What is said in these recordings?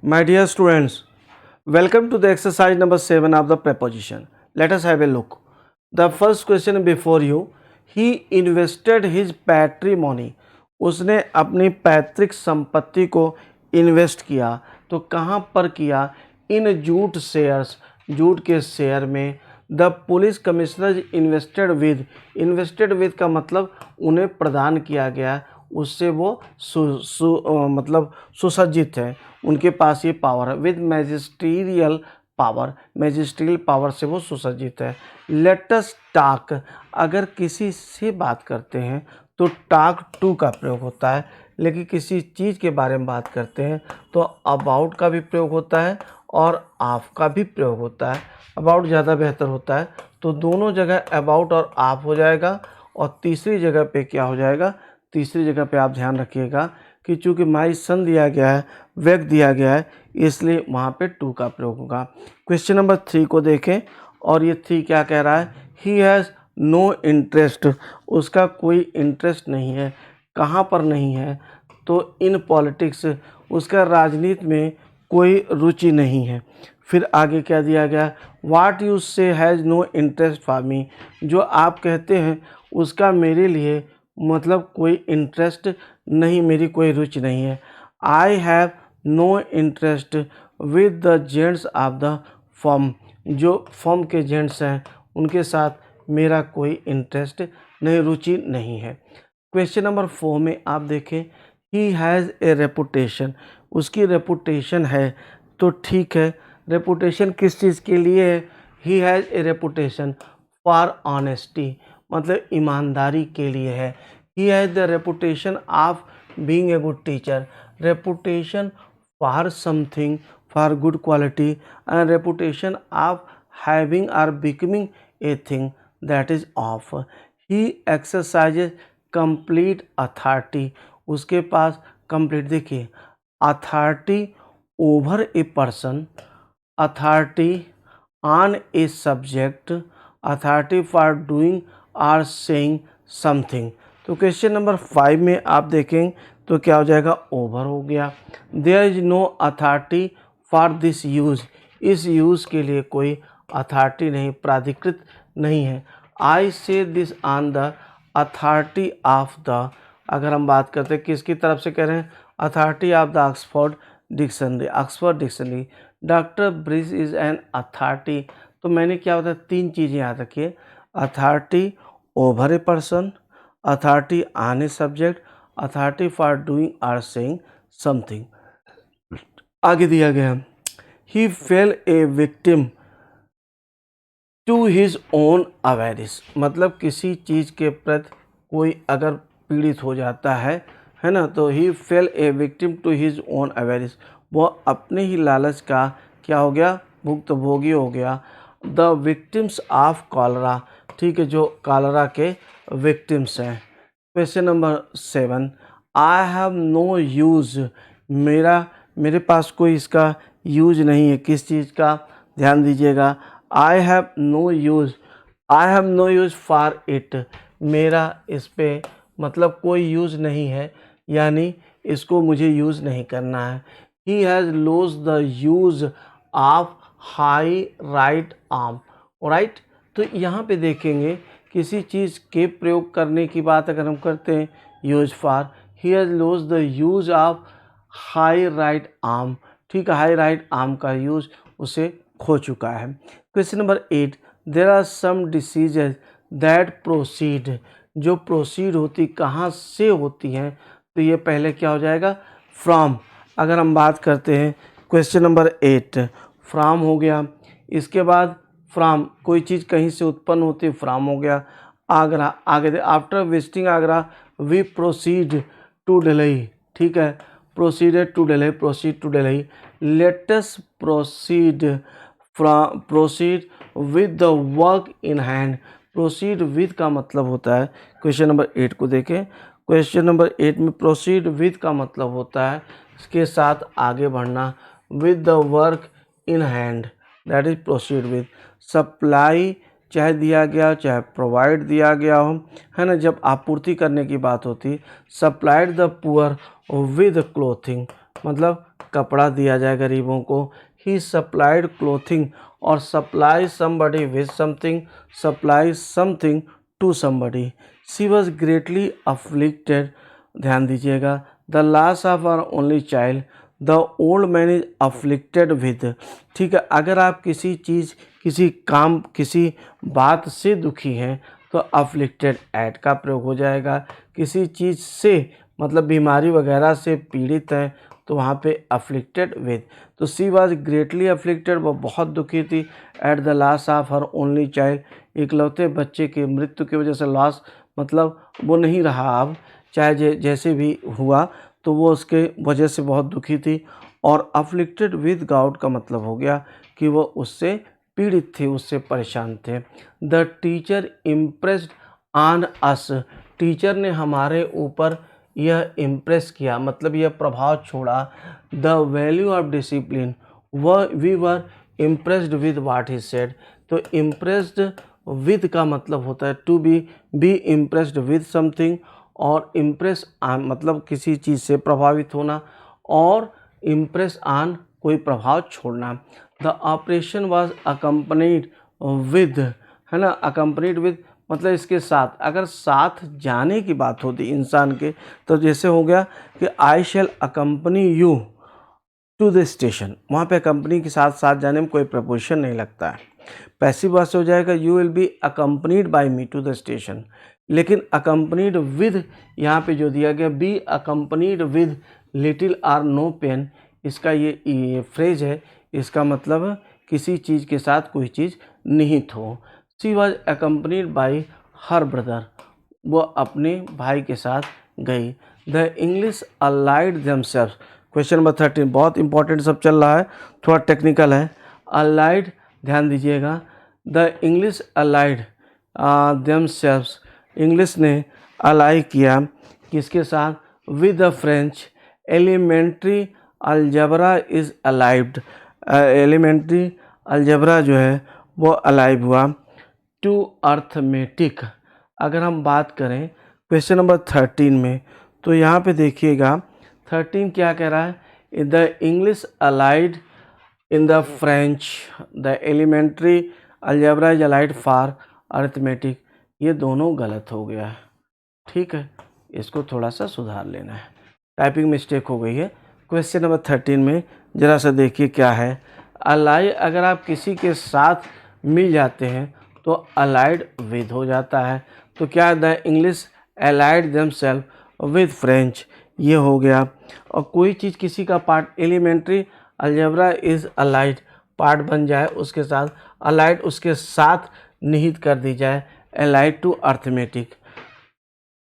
My dear students, welcome to the exercise number 7 of the preposition. Let us have a look. The first question before you, he invested his patrimony. उसने अपनी पैतृक संपत्ति को invest किया. तो कहाँ पर किया? इन जूट शेयर्स, जूट के शेयर में. The police commissioner invested with का मतलब उन्हें प्रदान किया गया, उससे वो मतलब सुसज्जित है, उनके पास ये पावर है. विद मैजिस्ट्रियल पावर से वो सुसज्जित है. लेट अस टॉक, अगर किसी से बात करते हैं तो टॉक टू का प्रयोग होता है, लेकिन किसी चीज़ के बारे में बात करते हैं तो अबाउट का भी प्रयोग होता है और ऑफ का भी प्रयोग होता है. अबाउट ज़्यादा बेहतर होता है, तो दोनों जगह अबाउट और ऑफ हो जाएगा. और तीसरी जगह पे क्या हो जाएगा? तीसरी जगह पे आप ध्यान रखिएगा कि चूँकि माई सन दिया गया है, व्यक्त दिया गया है, इसलिए वहाँ पे टू का प्रयोग होगा. क्वेश्चन नंबर 3 को देखें और ये 3 क्या कह रहा है? ही हैज़ नो इंटरेस्ट, उसका कोई इंटरेस्ट नहीं है. कहाँ पर नहीं है? तो इन पॉलिटिक्स, उसका राजनीति में कोई रुचि नहीं है. फिर आगे क्या दिया गया? What you say has no interest for me, जो आप कहते हैं उसका मेरे लिए मतलब कोई इंटरेस्ट नहीं, मेरी कोई रुचि नहीं है. I have no interest with the gents of the firm, जो फर्म के जेंट्स हैं उनके साथ मेरा कोई इंटरेस्ट नहीं, रुचि नहीं है. क्वेश्चन नंबर 4 में आप देखें, ही हैज़ ए रेपुटेशन, उसकी रेपुटेशन है. तो ठीक है, रेपुटेशन किस चीज़ के लिए है? He has a reputation for honesty, मतलब ईमानदारी के लिए है. He has the reputation of being a good teacher, reputation for something, for good quality, and reputation of having और becoming a thing that is of. He exercises complete authority, उसके पास complete, देखिए, authority over a person, authority on a subject, authority for doing और saying something. तो question number 5 में आप देखें तो क्या हो जाएगा? ओवर हो गया. There is no authority for this use, इस यूज़ के लिए कोई अथॉरिटी नहीं, प्राधिकृत नहीं है. आई से this on the authority of the, अगर हम बात करते हैं किसकी तरफ से कह रहे हैं? Authority of the Oxford dictionary. Doctor Bridge is an authority. तो मैंने क्या बताया? 3 चीज़ें याद रखिए, authority over a person, authority on a subject, authority for doing और सेइंग समथिंग. आगे दिया गया, he fell a victim to his own awareness, मतलब किसी चीज़ के प्रति कोई अगर पीड़ित हो जाता है ना, तो he fell a victim to his own awareness, वो अपने ही लालच का क्या हो गया? भुक्तभोगी हो गया. द विक्टिम्स ऑफ कॉलरा, ठीक है, जो कॉलरा के विक्टिम्स हैं. Question number 7, I have no use, मेरे पास कोई इसका यूज नहीं है. किस चीज़ का? ध्यान दीजिएगा. I have no use for it, मेरा इस पे मतलब कोई यूज़ नहीं है, यानी इसको मुझे यूज़ नहीं करना है. He has lost the use of his right arm, right. तो यहाँ पे देखेंगे किसी चीज़ के प्रयोग करने की बात अगर हम करते हैं, use for, he has lost the use of his right arm, ठीक है, हाई राइट आर्म का यूज़ उसे खो चुका है. Question number 8, there are some diseases that proceed, जो प्रोसीड होती कहाँ से होती हैं? तो ये पहले क्या हो जाएगा? फ्रॉम. अगर हम बात करते हैं क्वेश्चन नंबर 8, फ्रॉम हो गया. इसके बाद फ्रॉम, कोई चीज़ कहीं से उत्पन्न होती है, फ्रॉम हो गया. आगरा, आगे after visiting Agra we proceed to Delhi, ठीक है, proceed to Delhi. Let's proceed with the work in hand. Proceed with का मतलब होता है, क्वेश्चन नंबर 8 को देखें. क्वेश्चन नंबर 8 में प्रोसीड विद का मतलब होता है इसके साथ आगे बढ़ना. With the work in hand, that is proceed with. Supply चाहे दिया गया चाहे प्रोवाइड दिया गया हो, है ना, जब आपूर्ति करने की बात होती, supplied the poor with clothing, मतलब कपड़ा दिया जाए गरीबों को। ही सप्लाइड क्लोथिंग और supply somebody with something, supply something to somebody. She was greatly afflicted, ध्यान दीजिएगा, the loss of our only child, the old man is afflicted with. ठीक है, अगर आप किसी चीज़, किसी काम, किसी बात से दुखी हैं तो अफ्लिक्टेड एट का प्रयोग हो जाएगा। किसी चीज़ से मतलब बीमारी वगैरह से पीड़ित है तो वहाँ पे अफ्लिक्टेड विद। तो सी वॉज ग्रेटली अफ्लिक्टेड, वो बहुत दुखी थी, at the loss of her only child, इकलौते बच्चे की मृत्यु की वजह से। लॉस मतलब वो नहीं रहा अब, चाहे जैसे भी हुआ तो वो उसके वजह से बहुत दुखी थी। और अफ्लिक्टेड विद गाउट का मतलब हो गया कि वो उससे पीड़ित थे, उससे परेशान थे। The teacher impressed on us, teacher ने हमारे ऊपर यह इम्प्रेस किया, मतलब यह प्रभाव छोड़ा। The value of discipline, we were impressed with what he said. तो इम्प्रेस्ड विद का मतलब होता है to be impressed with something, और इम्प्रेस ऑन मतलब किसी चीज़ से प्रभावित होना, और इम्प्रेस ऑन कोई प्रभाव छोड़ना। The operation was accompanied with, है ना, अकम्पनीड विद मतलब इसके साथ, अगर साथ जाने की बात होती इंसान के तो जैसे हो गया कि I shall accompany you to the station, वहाँ पे कंपनी के साथ साथ जाने में कोई प्रपोजिशन नहीं लगता है। पैसिव वॉइस से हो जाएगा you will be accompanied by me to the station. लेकिन अकम्पनीड विद यहाँ पे जो दिया गया, be accompanied with little or no pain, इसका ये फ्रेज है, इसका मतलब किसी चीज़ के साथ कोई चीज़ निहित हो। She was accompanied by her brother, वो अपने भाई के साथ गई। The English allied themselves, question number 13 बहुत इंपॉर्टेंट सब चल रहा है, थोड़ा टेक्निकल है। अलाइड, ध्यान दीजिएगा, the English allied themselves, English ने अलाई किया किसके साथ, with the French. Elementary algebra is allied, elementary algebra जो है वो अलाइव हुआ। टू अर्थमेटिक, अगर हम बात करें क्वेश्चन नंबर 13 में तो यहाँ पे देखिएगा 13 क्या कह रहा है, the English allied in the French, the elementary algebra is allied for arithmetic. ये दोनों गलत हो गया है, ठीक है, इसको थोड़ा सा सुधार लेना है, टाइपिंग मिस्टेक हो गई है। क्वेश्चन नंबर 13 में ज़रा सा देखिए क्या है। अलाई, अगर आप किसी के साथ मिल जाते हैं तो अलाइड विद हो जाता है, तो क्या है, the English allied themselves with French, ये हो गया। और कोई चीज़ किसी का part, elementary algebra is allied, part बन जाए उसके साथ, अलाइड उसके साथ निहित कर दी जाए, allied to arithmetic.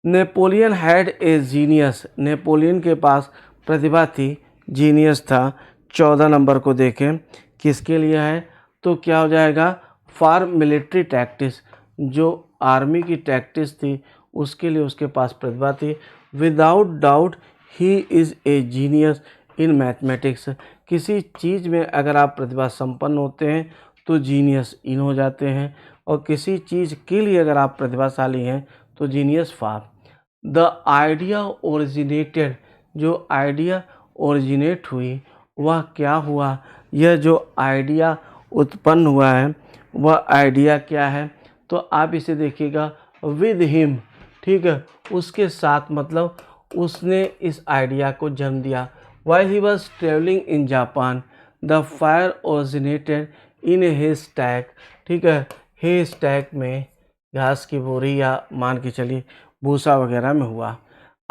Napoleon had a genius, Napoleon के पास प्रतिभा थी, जीनियस था। 14 नंबर को देखें किसके लिए है, तो क्या हो जाएगा, फॉर मिलिट्री टैक्टिस, जो आर्मी की टैक्टिस थी उसके लिए उसके पास प्रतिभा थी। Without doubt he is a genius in mathematics, किसी चीज़ में अगर आप प्रतिभा संपन्न होते हैं तो जीनियस इन हो जाते हैं, और किसी चीज़ के लिए अगर आप प्रतिभाशाली हैं तो genius for. The idea originated, जो आइडिया ओरिजिनेट हुई वह क्या हुआ, यह जो आइडिया उत्पन्न हुआ है वह आइडिया क्या है, तो आप इसे देखिएगा विद हिम, ठीक है, उसके साथ, मतलब उसने इस आइडिया को जन्म दिया। While he was travelling in Japan, the fire originated in haystack, ठीक है, हे स्टैक में घास की बोरी या मान के चलिए भूसा वगैरह में हुआ।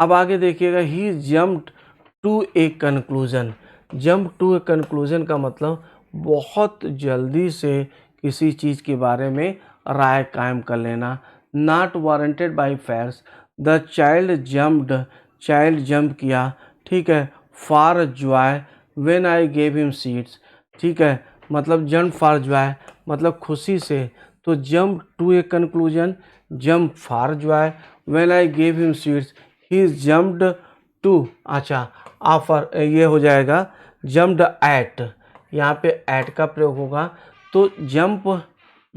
अब आगे देखिएगा, he jumped to a conclusion, jump to a conclusion का मतलब बहुत जल्दी से किसी चीज़ के बारे में राय कायम कर लेना। Not warranted by facts, the child jumped, child jump किया, ठीक है, for joy when I gave him seeds, ठीक है, मतलब जंप फॉर जॉय मतलब खुशी से, तो jump to a conclusion, jump for joy, when I gave him seeds he jumped to, अच्छा ऑफर, ये हो जाएगा जम्प्ड एट, यहाँ पे एट का प्रयोग होगा। तो जंप,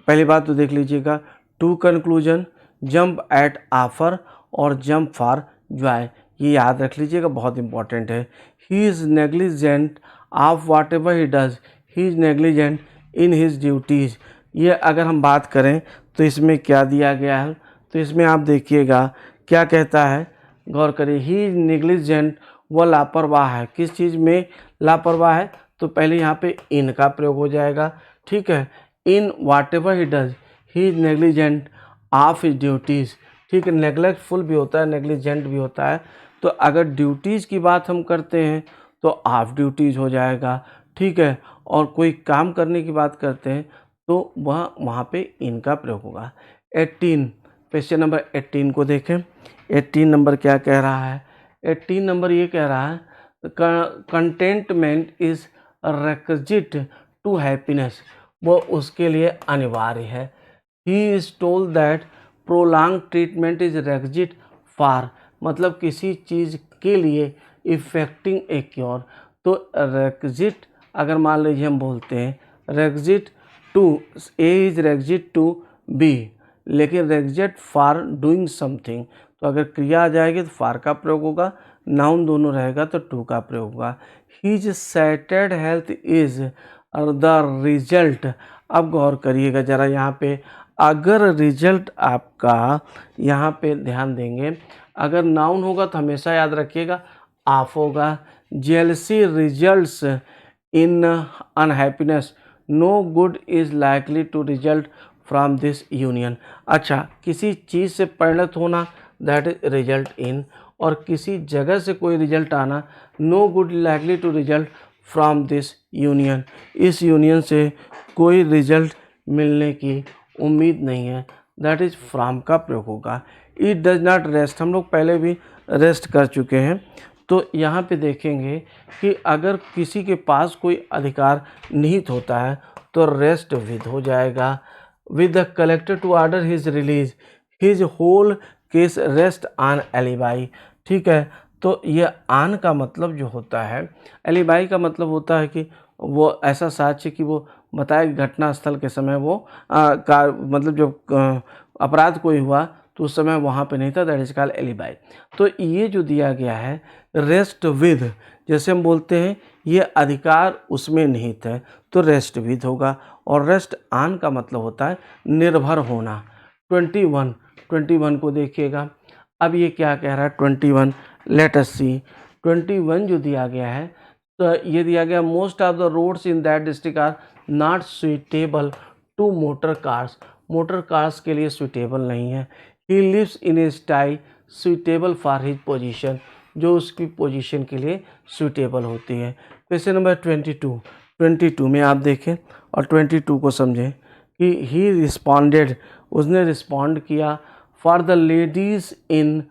पहली बात तो देख लीजिएगा, to conclusion, jump at offer और जंप फॉर जॉय, ये याद रख लीजिएगा, बहुत इंपॉर्टेंट है। He is negligent of whatever he does, he is negligent in his duties. ये अगर हम बात करें तो इसमें क्या दिया गया है, तो इसमें आप देखिएगा क्या कहता है, गौर करिए। ही इज नेग्लिजेंट, वह लापरवाह है। किस चीज़ में लापरवाह है, तो पहले यहाँ पे इन का प्रयोग हो जाएगा, ठीक है। In whatever he does, he is negligent of his duties, ठीक है। नेग्लेक्टफुल भी होता है, नेग्लिजेंट भी होता है। तो अगर ड्यूटीज़ की बात हम करते हैं तो ऑफ ड्यूटीज़ हो जाएगा, ठीक है। और कोई काम करने की बात करते हैं तो वह वहाँ पे इनका प्रयोग होगा। 18, क्वेश्चन नंबर 18 को देखें। 18 नंबर क्या कह रहा है, 18 नंबर ये कह रहा है contentment is requisite to happiness, वो उसके लिए अनिवार्य है। He is told that prolong treatment is requisite for, मतलब किसी चीज़ के लिए इफेक्टिंग ए क्योर। तो रिक्विजिट अगर मान लीजिए हम बोलते हैं requisite to, a is requisite to b, लेकिन रिक्विजिट फॉर डूइंग समथिंग, तो अगर क्रिया आ जाएगी तो फॉर का प्रयोग होगा, नाउन दोनों रहेगा तो टू का प्रयोग होगा। His shattered health is the result. अब गौर करिएगा ज़रा यहाँ पे, अगर रिजल्ट आपका यहाँ पे ध्यान देंगे, अगर नाउन होगा तो हमेशा याद रखिएगा ऑफ होगा। Jealousy results in unhappiness, no good is likely to result from this union. अच्छा, किसी चीज़ से परिणत होना दैट इज रिजल्ट इन, और किसी जगह से कोई रिजल्ट आना, no good likely to result from this union, इस यूनियन से कोई रिजल्ट मिलने की उम्मीद नहीं है, दैट इज फ्रॉम का प्रयोग होगा। इट डज नॉट रेस्ट, हम लोग पहले भी रेस्ट कर चुके हैं। तो यहाँ पे देखेंगे कि अगर किसी के पास कोई अधिकार निहित होता है तो रेस्ट विद हो जाएगा। With the collector to order his release, his whole case rest on alibi, ठीक है। तो ये आन का मतलब जो होता है, एलिबाई का मतलब होता है कि वो ऐसा साक्ष्य कि वो बताए घटना स्थल के समय वो का मतलब जब अपराध कोई हुआ तो उस समय वहाँ पे नहीं था, दैट इज कॉल्ड एलिबाई। तो ये जो दिया गया है रेस्ट विद, जैसे हम बोलते हैं ये अधिकार उसमें निहित है तो रेस्ट विद होगा, और रेस्ट ऑन का मतलब होता है निर्भर होना। 21 को देखिएगा। अब ये क्या कह रहा है 21, लेट अस सी। 21 जो दिया गया है, तो ये दिया गया most of the roads in that district are not suitable to motor cars, motor cars के लिए सुइटेबल नहीं है। He lives in a style suitable for his position, जो उसकी पोजीशन के लिए सुइटेबल होती है। क्वेश्चन नंबर 22 में आप देखें और 22 को समझें कि ही रिस्पॉन्डेड, उसने रिस्पॉन्ड किया for the ladies in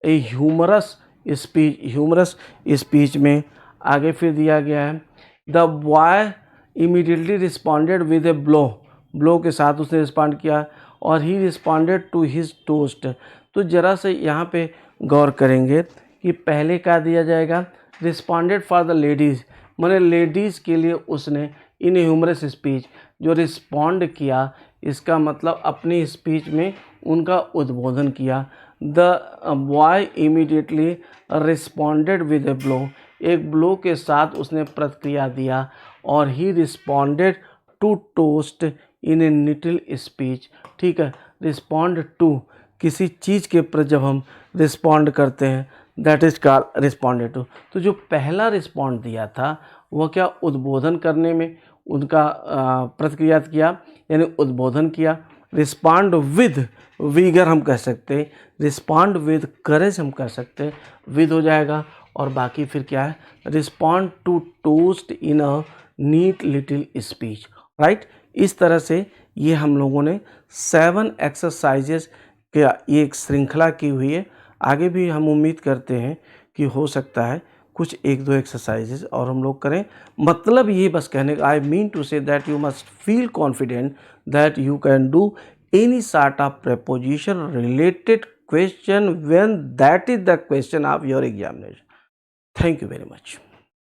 a humorous speech, humorous speech में। आगे फिर दिया गया है the boy immediately responded with a blow, blow के साथ उसने रिस्पॉन्ड किया, और he responded to his toast. तो ज़रा से यहाँ पे गौर करेंगे कि पहले क्या दिया जाएगा, रिस्पॉन्डेड फॉर द लेडीज़, मैंने लेडीज़ के लिए उसने इन ह्यूमरस स्पीच, जो रिस्पॉन्ड किया इसका मतलब अपनी स्पीच में उनका उद्बोधन किया। The boy immediately responded with a blow, एक ब्लो के साथ उसने प्रतिक्रिया दिया, और he responded to toast in a little speech, ठीक है। रिस्पॉन्ड टू, किसी चीज़ के पर जब हम रिस्पॉन्ड करते हैं that is called responded to. तो जो पहला रिस्पॉन्ड दिया था वह क्या उद्बोधन करने में उनका प्रतिक्रिया किया, यानी उद्बोधन किया। रिस्पॉन्ड विद वीगर हम कह सकते हैं, रिस्पॉन्ड विद करेज हम कह सकते हैं, विद हो जाएगा। और बाकी फिर क्या है, respond to toast in a neat little speech, right. इस तरह से ये हम लोगों ने 7 एक्सरसाइजेज का ये एक श्रृंखला की हुई है। आगे भी हम उम्मीद करते हैं कि हो सकता है कुछ 1-2 एक्सरसाइजेज और हम लोग करें। मतलब ये बस कहने का, I mean to say that you must feel confident that you can do any sort of preposition related question when that is the question of your examination. Thank you very much.